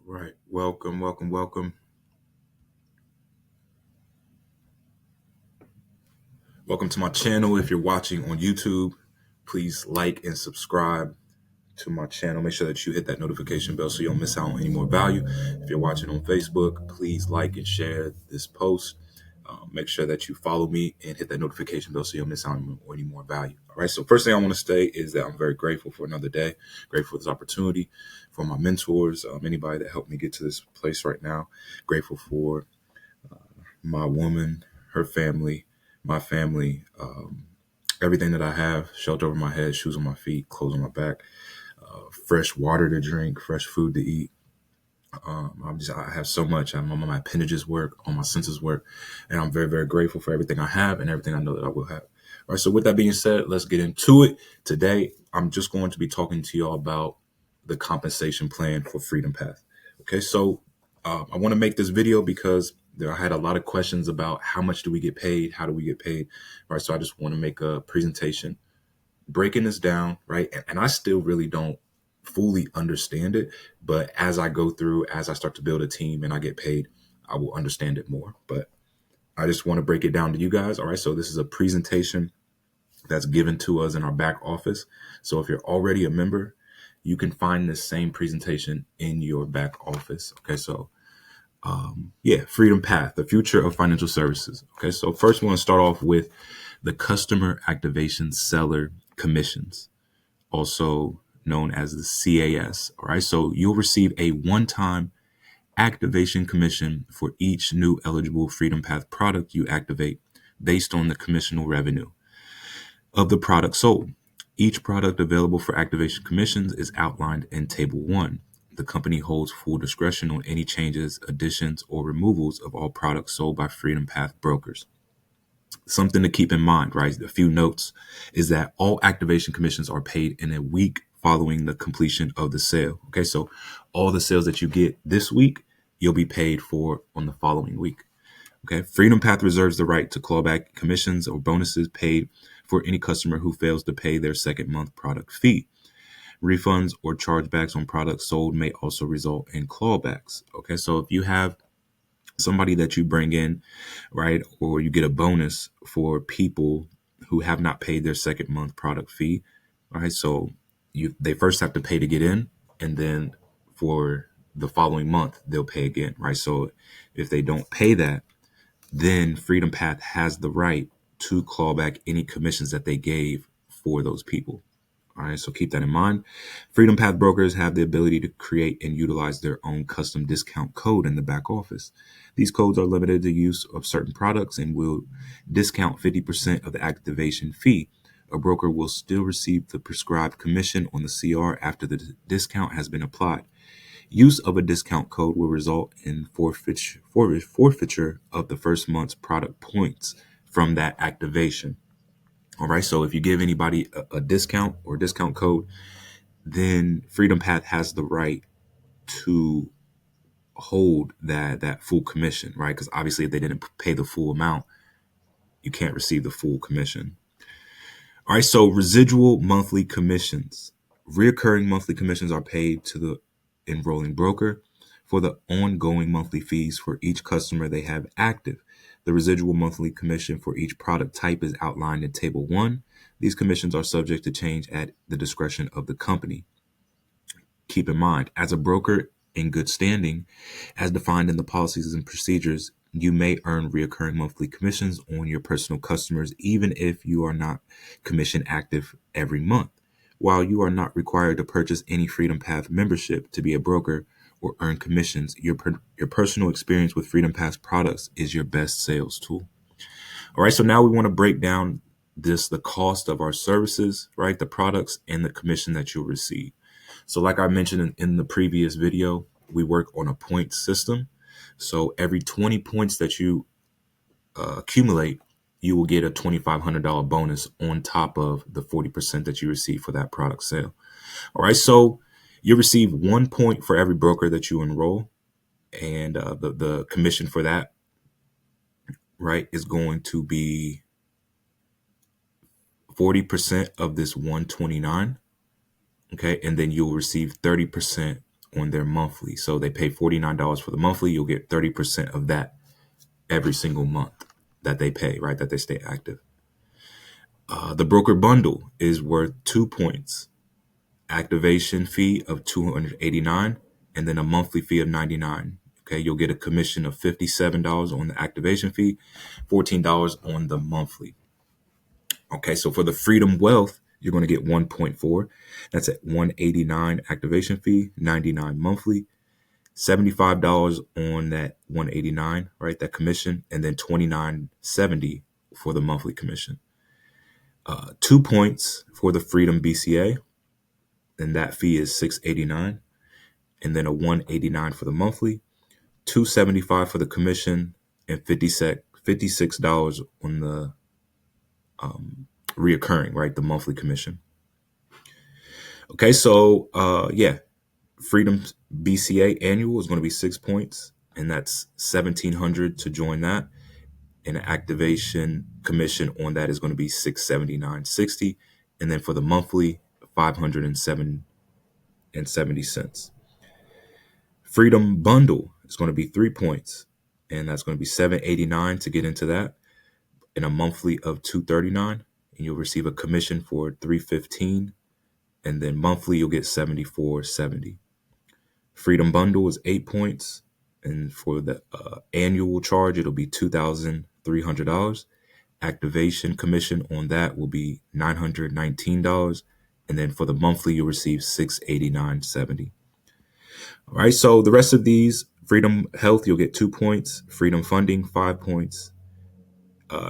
Right. Welcome, welcome, welcome. Welcome to my channel. If you're watching on YouTube, please like and subscribe to my channel. Make sure that you hit that notification bell so you don't miss out on any more value. If you're watching on Facebook, please like and share this post. Make sure that you follow me and hit that notification bell so you don't miss out on any more value. All right. So first thing I want to say is that I'm very grateful for another day, grateful for this opportunity, for my mentors, anybody that helped me get to this place right now. Grateful for my woman, her family, my family, everything that I have, shelter over my head, shoes on my feet, clothes on my back, fresh water to drink, fresh food to eat. I have so much. My appendages work, all my senses work, and I'm very, very grateful for everything I have and everything I know that I will have. All right. So with that being said, let's get into it. Today, I'm just going to be talking to y'all about the compensation plan for Freedompath. Okay. So I want to make this video because I had a lot of questions about how much do we get paid? How do we get paid? All right. So I just want to make a presentation breaking this down, right? And I still really don't fully understand it, but as I go through, as I start to build a team and I get paid, I will understand it more. But I just want to break it down to you guys. All right. So this is a presentation that's given to us in our back office. So if you're already a member, you can find this same presentation in your back office. Okay. So Freedompath, the future of financial services. Okay. So first we want to start off with the customer activation seller commissions, also known as the CAS. All right. So you'll receive a one-time activation commission for each new eligible Freedompath product you activate based on the commissional revenue of the product sold. Each product available for activation commissions is outlined in Table 1. The company holds full discretion on any changes, additions, or removals of all products sold by Freedompath brokers. Something to keep in mind, right? A few notes is that all activation commissions are paid in a week following the completion of the sale. Okay, so all the sales that you get this week, you'll be paid for on the following week. Okay, Freedompath reserves the right to claw back commissions or bonuses paid for any customer who fails to pay their second month product fee. Refunds or chargebacks on products sold may also result in clawbacks. Okay, so if you have somebody that you bring in, right, or you get a bonus for people who have not paid their second month product fee, all right, so they first have to pay to get in, and then for the following month they'll pay again, right? So if they don't pay that, then Freedompath has the right to claw back any commissions that they gave for those people. All right, so keep that in mind. Freedompath brokers have the ability to create and utilize their own custom discount code in the back office. These codes are limited to use of certain products and will discount 50% of the activation fee. A broker will still receive the prescribed commission on the CR after the discount has been applied. Use of a discount code will result in forfeiture of the first month's product points from that activation. All right, so if you give anybody a discount or discount code, then Freedompath has the right to hold that full commission, right? Because obviously if they didn't pay the full amount, you can't receive the full commission. All right, so residual monthly commissions. Reoccurring monthly commissions are paid to the enrolling broker for the ongoing monthly fees for each customer they have active. The residual monthly commission for each product type is outlined in Table 1. These commissions are subject to change at the discretion of the company. Keep in mind, as a broker in good standing, as defined in the policies and procedures, you may earn reoccurring monthly commissions on your personal customers, even if you are not commission active every month. While you are not required to purchase any Freedompath membership to be a broker or earn commissions, your personal experience with Freedompath products is your best sales tool. All right, so now we want to break down the cost of our services, right? The products and the commission that you'll receive. So like I mentioned in the previous video, we work on a point system. So every 20 points that you accumulate, you will get a $2,500 bonus on top of the 40% that you receive for that product sale. All right, so you receive 1 point for every broker that you enroll, and the commission for that, right, is going to be 40% of this 129. Okay, and then you'll receive 30% on their monthly. So they pay $49 for the monthly. You'll get 30% of that every single month that they pay, right? That they stay active. The broker bundle is worth 2 points, activation fee of 289, and then a monthly fee of 99. Okay, you'll get a commission of $57 on the activation fee, $14 on the monthly. Okay, so for the Freedom Wealth, you're going to get 1.4. That's at 189 activation fee, 99 monthly, $75 on that 189, right? That commission, and then 29.70 for the monthly commission. 2 points for the Freedom BCA, and that fee is $689, and then a 189 for the monthly, $275 for the commission, and $56 on the reoccurring, right? The monthly commission. Okay, so yeah, Freedom BCA annual is going to be 6 points, and that's $1,700 to join that. And the activation commission on that is going to be $679.60, and then for the monthly, $507.70. Freedom Bundle is going to be 3 points, and that's going to be $789 to get into that, and a monthly of $239, and you'll receive a commission for $315, and then monthly you'll get $74.70. Freedom Bundle is 8 points, and for the annual charge, it'll be $2,300. Activation commission on that will be $919, and then for the monthly, you'll receive $689.70. All right, so the rest of these, Freedom Health, you'll get 2 points. Freedom Funding, 5 points.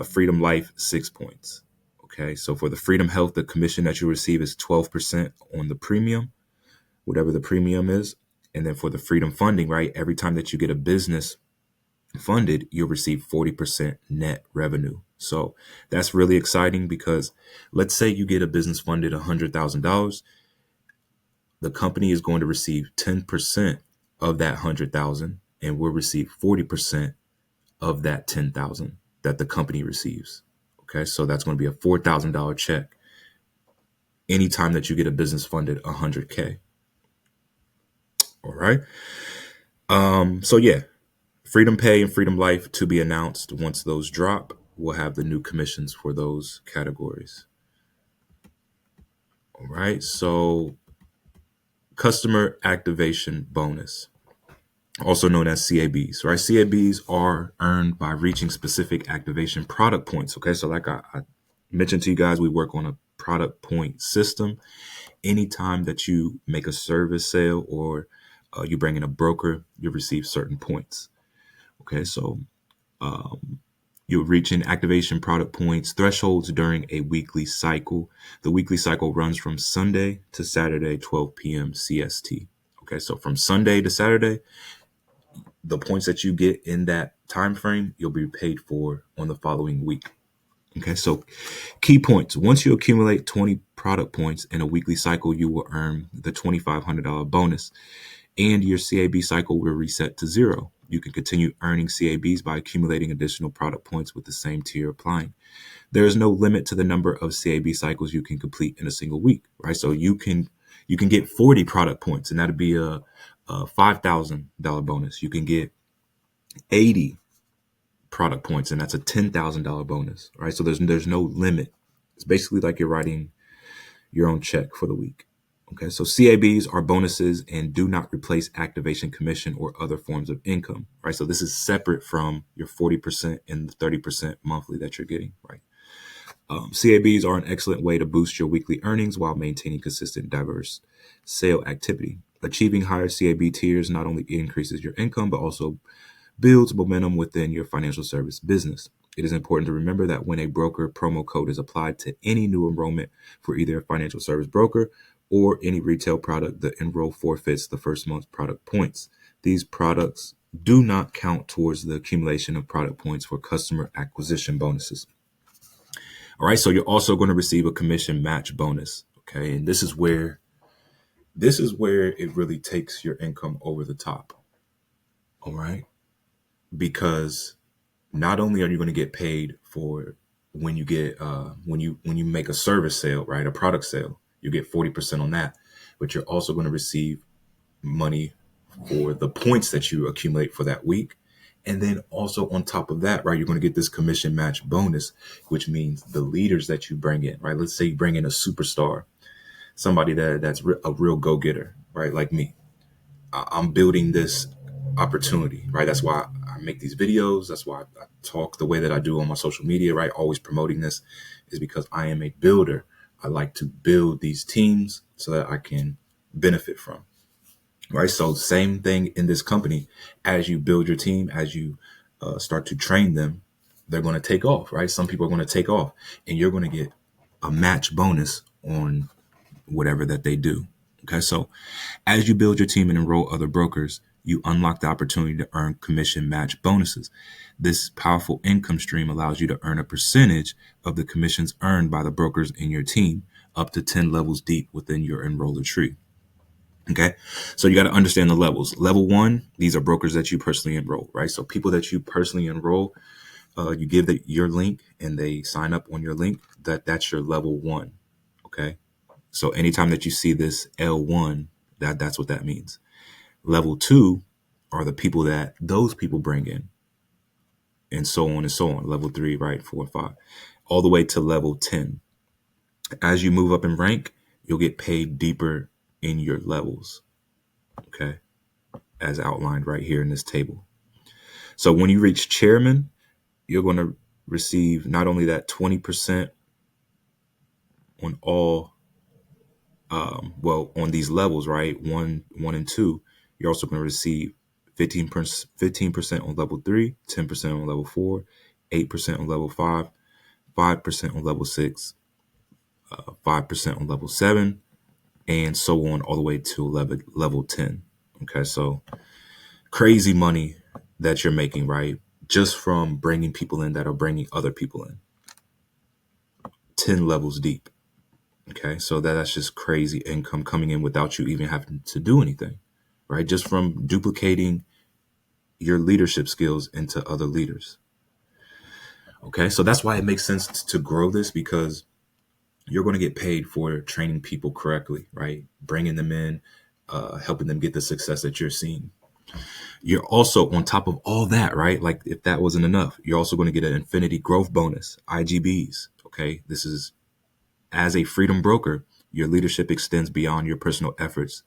Freedom Life, 6 points. Okay, so for the Freedom Health, the commission that you receive is 12% on the premium, whatever the premium is. And then for the Freedom Funding, right, every time that you get a business funded, you'll receive 40% net revenue. So that's really exciting, because let's say you get a business funded $100,000. The company is going to receive 10% of that 100,000, and we'll receive 40% of that 10,000 that the company receives. Okay, so that's going to be a $4,000 check anytime that you get a business funded $100K. All right. So yeah, Freedom Pay and Freedom Life to be announced. Once those drop, we'll have the new commissions for those categories. All right. So customer activation bonus, also known as CABs, right? CABs are earned by reaching specific activation product points. Okay. So like I mentioned to you guys, we work on a product point system. Anytime that you make a service sale or you bring in a broker, you receive certain points. Okay, so you're reaching activation product points thresholds during a weekly cycle. The weekly cycle runs from Sunday to Saturday, 12 p.m. CST. Okay, so from Sunday to Saturday, the points that you get in that time frame, you'll be paid for on the following week. Okay, so key points. Once you accumulate 20 product points in a weekly cycle, you will earn the $2,500 bonus, and your CAB cycle will reset to 0. You can continue earning CABs by accumulating additional product points with the same tier applying. There is no limit to the number of CAB cycles you can complete in a single week, right? So you can get 40 product points, and that'd be a $5,000 bonus. You can get 80 product points, and that's a $10,000 bonus, right? So there's no limit. It's basically like you're writing your own check for the week. Okay, so CABs are bonuses and do not replace activation commission or other forms of income, right? So this is separate from your 40% and the 30% monthly that you're getting, right? CABs are an excellent way to boost your weekly earnings while maintaining consistent, diverse sale activity. Achieving higher CAB tiers not only increases your income, but also builds momentum within your financial service business. It is important to remember that when a broker promo code is applied to any new enrollment for either a financial service broker or any retail product, the enroll forfeits the first month's product points. These products do not count towards the accumulation of product points for customer acquisition bonuses. All right, so you're also going to receive a commission match bonus. Okay, and this is where it really takes your income over the top. All right, because not only are you going to get paid for when you get when you make a service sale, right, a product sale, you get 40% on that, but you're also going to receive money for the points that you accumulate for that week. And then also on top of that, right, you're going to get this commission match bonus, which means the leaders that you bring in, right? Let's say you bring in a superstar, somebody that's a real go-getter, right? Like me. I'm building this opportunity, right? That's why I make these videos. That's why I talk the way that I do on my social media, right? Always promoting this is because I am a builder. I like to build these teams so that I can benefit from, right? So same thing in this company. As you build your team, as you start to train them, they're going to take off, right? Some people are going to take off and you're going to get a match bonus on whatever that they do. Okay, so as you build your team and enroll other brokers, you unlock the opportunity to earn commission match bonuses. This powerful income stream allows you to earn a percentage of the commissions earned by the brokers in your team, up to 10 levels deep within your enroller tree. Okay, so you got to understand the levels. Level 1, these are brokers that you personally enroll, right? So people that you personally enroll, you give your link and they sign up on your link. That's your level 1. Okay, so anytime that you see this L1, that's what that means. Level 2 are the people that those people bring in, and so on and so on. Level 3, right, 4, 5, all the way to level 10. As you move up in rank, you'll get paid deeper in your levels, okay, as outlined right here in this table. So when you reach chairman, you're going to receive not only that 20% on all on these levels, right? One and 2, you're also going to receive 15% on level 3, 10% on level 4, 8% on level 5, 5% on level 6, 5% on level 7, and so on all the way to level 10. Okay, so crazy money that you're making, right? Just from bringing people in that are bringing other people in. 10 levels deep. Okay, so that's just crazy income coming in without you even having to do anything, right? Just from duplicating your leadership skills into other leaders. Okay, so that's why it makes sense to grow this, because you're going to get paid for training people correctly, right? Bringing them in, helping them get the success that you're seeing. You're also, on top of all that, right? Like if that wasn't enough, you're also going to get an infinity growth bonus, IGBs. Okay, this is, as a freedom broker, your leadership extends beyond your personal efforts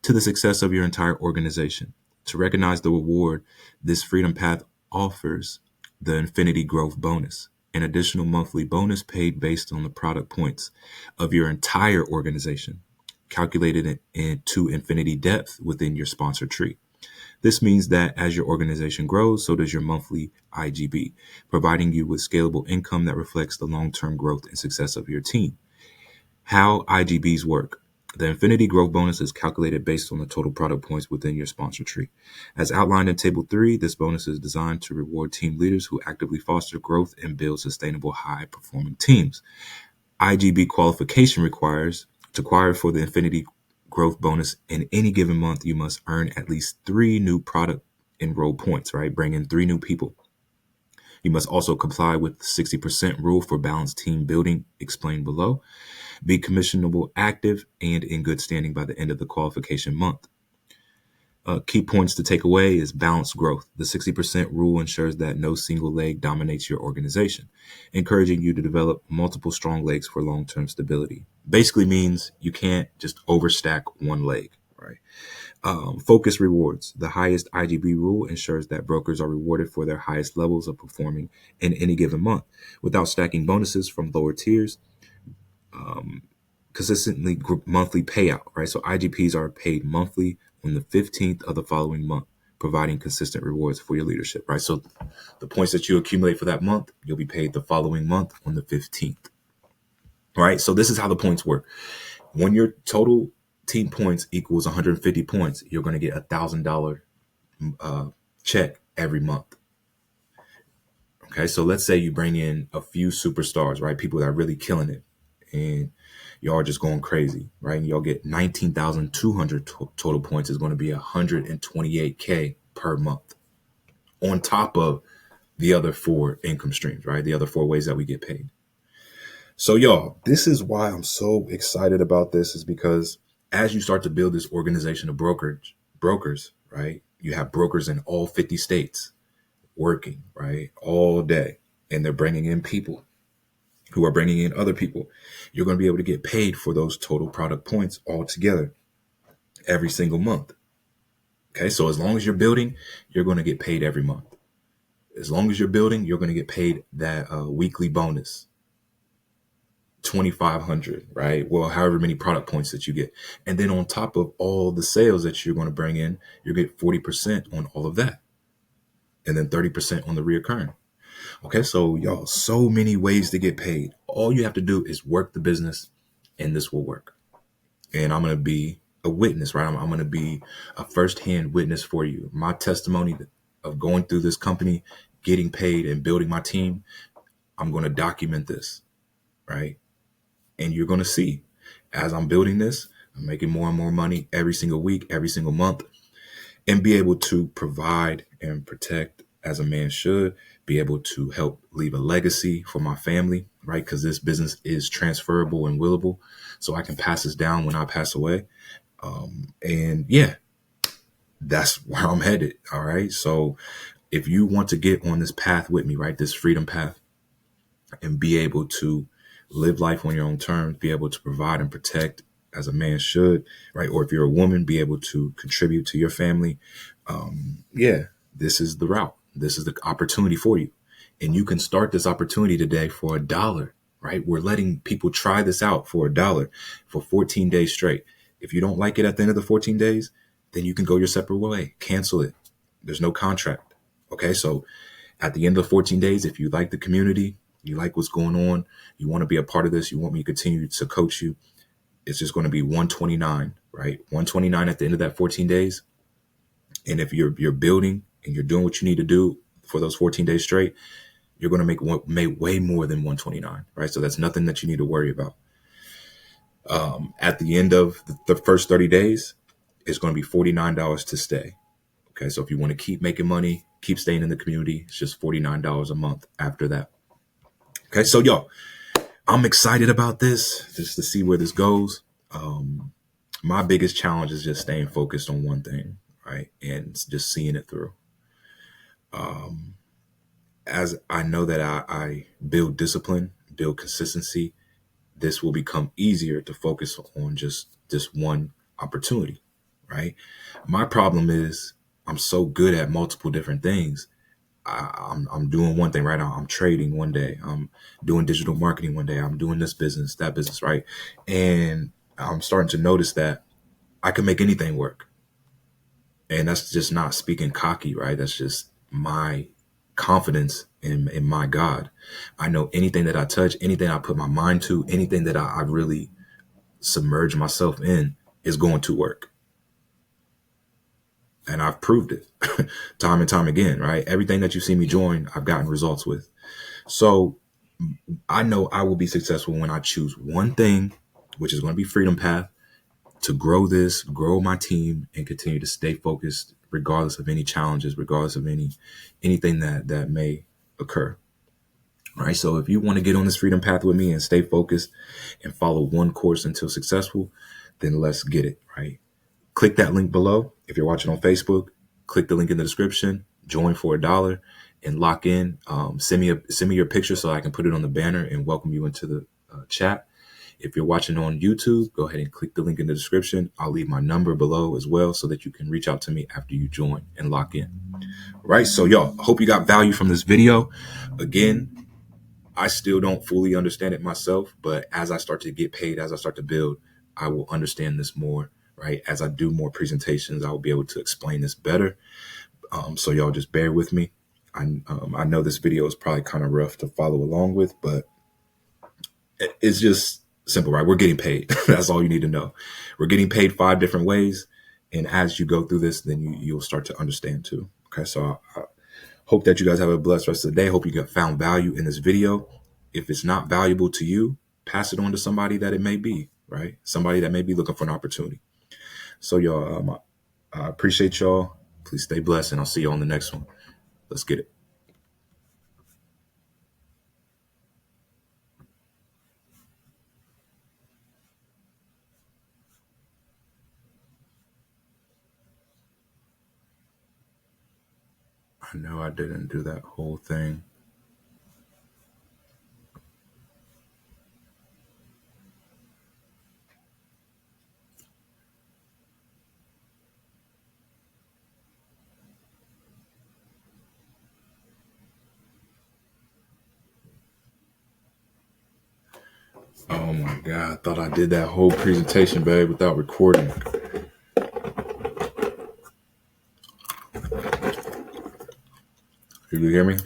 to the success of your entire organization. To recognize the reward, this Freedompath offers the Infinity Growth Bonus, an additional monthly bonus paid based on the product points of your entire organization, calculated into infinity depth within your sponsor tree. This means that as your organization grows, so does your monthly IGB, providing you with scalable income that reflects the long-term growth and success of your team. How IGBs work. The Infinity Growth Bonus is calculated based on the total product points within your sponsor tree. As outlined in Table 3, this bonus is designed to reward team leaders who actively foster growth and build sustainable, high-performing teams. IGB qualification requires, to qualify for the Infinity Growth Bonus in any given month, you must earn at least 3 new product enroll points, right? Bring in 3 new people. You must also comply with the 60% rule for balanced team building explained below. Be commissionable, active, and in good standing by the end of the qualification month. Key points to take away is balanced growth. The 60% rule ensures that no single leg dominates your organization, encouraging you to develop multiple strong legs for long-term stability. Basically means you can't just overstack one leg, right? Focus rewards. The highest IGB rule ensures that brokers are rewarded for their highest levels of performing in any given month, without stacking bonuses from lower tiers. Consistently monthly payout, right? So IGPs are paid monthly on the 15th of the following month, providing consistent rewards for your leadership, right? So the points that you accumulate for that month, you'll be paid the following month on the 15th, right? So this is how the points work. When your total team points equals 150 points, you're going to get $1,000 check every month. Okay, so let's say you bring in a few superstars, right? People that are really killing it, and y'all are just going crazy, right? And y'all get 19,200 total points is going to be 128K per month, on top of the other 4 income streams, right? The other 4 ways that we get paid. So y'all, this is why I'm so excited about this, is because As you start to build this organization of brokers, right? You have brokers in all 50 states working, right, all day, and they're bringing in people who are bringing in other people. You're going to be able to get paid for those total product points all together every single month. Okay, so as long as you're building, you're going to get paid every month. As long as you're building, you're going to get paid that weekly bonus, 2,500, right? Well, however many product points that you get. And then on top of all the sales that you're going to bring in, you get 40% on all of that. And then 30% on the reoccurring. Okay, so y'all, so many ways to get paid. All you have to do is work the business and this will work. And I'm going to be a witness, right? I'm going to be a firsthand witness for you. My testimony of going through this company, getting paid and building my team, I'm going to document this, right? And you're going to see as I'm building this, I'm making more and more money every single week, every single month, and be able to provide and protect as a man should, be able to help leave a legacy for my family, right? Because this business is transferable and willable. So I can pass this down when I pass away. And yeah, that's where I'm headed. All right. So if you want to get on this path with me, right, this freedom path, and be able to live life on your own terms, be able to provide and protect as a man should, right? Or if you're a woman, be able to contribute to your family. Yeah, this is the route. This is the opportunity for you. And you can start this opportunity today for $1, right? We're letting people try this out for $1 for 14 days straight. If you don't like it at the end of the 14 days, then you can go your separate way, cancel it. There's no contract. Okay. So at the end of 14 days, if you like the community, you like what's going on, you want to be a part of this, you want me to continue to coach you, it's just going to be 129, right? 129 at the end of that 14 days. And if you're building and you're doing what you need to do for those 14 days straight, you're going to make way more than 129, right? So that's nothing that you need to worry about. At the end of the first 30 days, it's going to be $49 to stay. Okay, so if you want to keep making money, keep staying in the community, it's just $49 a month after that. Okay, so y'all, I'm excited about this just to see where this goes. My biggest challenge is just staying focused on one thing, right? And just seeing it through. As I know that I build discipline, build consistency, this will become easier to focus on just this one opportunity, right? My problem is I'm so good at multiple different things. I'm doing one thing right now. I'm trading one day. I'm doing digital marketing one day. I'm doing this business, that business, right? And I'm starting to notice that I can make anything work. And that's just not speaking cocky, right? That's just my confidence in my God. I know anything that I touch, anything I put my mind to, anything that I really submerge myself in is going to work. And I've proved it time and time again, right? Everything that you see me join, I've gotten results with. So I know I will be successful when I choose one thing, which is going to be Freedompath, to grow this, grow my team, and continue to stay focused regardless of any challenges, regardless of anything that may occur. All right. So if you want to get on this freedom path with me and stay focused and follow one course until successful, then let's get it. Right. Click that link below. If you're watching on Facebook, click the link in the description, join for $1 and lock in. Send me your picture so I can put it on the banner and welcome you into the chat. If you're watching on YouTube, go ahead and click the link in the description. I'll leave my number below as well so that you can reach out to me after you join and lock in. All right. So y'all, hope you got value from this video. Again, I still don't fully understand it myself, but as I start to get paid, as I start to build, I will understand this more, right? As I do more presentations, I will be able to explain this better. So y'all just bear with me. I know this video is probably kind of rough to follow along with, but it's just simple, right? We're getting paid. That's all you need to know. We're getting paid 5 different ways. And as you go through this, then you'll start to understand too. Okay. So I hope that you guys have a blessed rest of the day. Hope you found value in this video. If it's not valuable to you, pass it on to somebody that it may be, right? Somebody that may be looking for an opportunity. So y'all, I appreciate y'all. Please stay blessed and I'll see you on the next one. Let's get it. I know I didn't do that whole thing. Oh my God, I thought I did that whole presentation, babe, without recording. Did you hear me?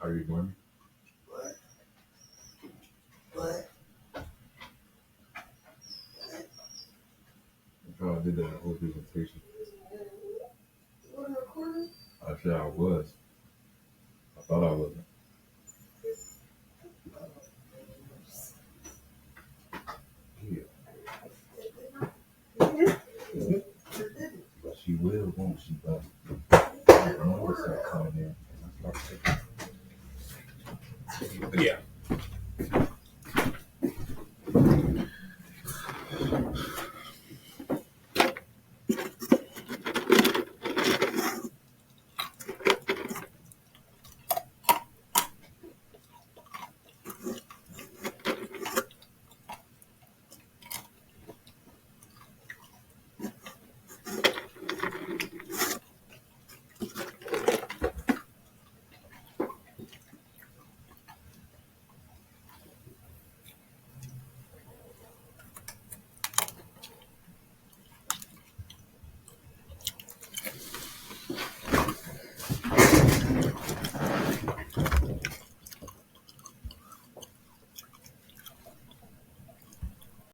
Are you hearing me? What? I thought I did that whole presentation. You were recording? I said I was. I thought I wasn't. Yeah. But she will, won't she?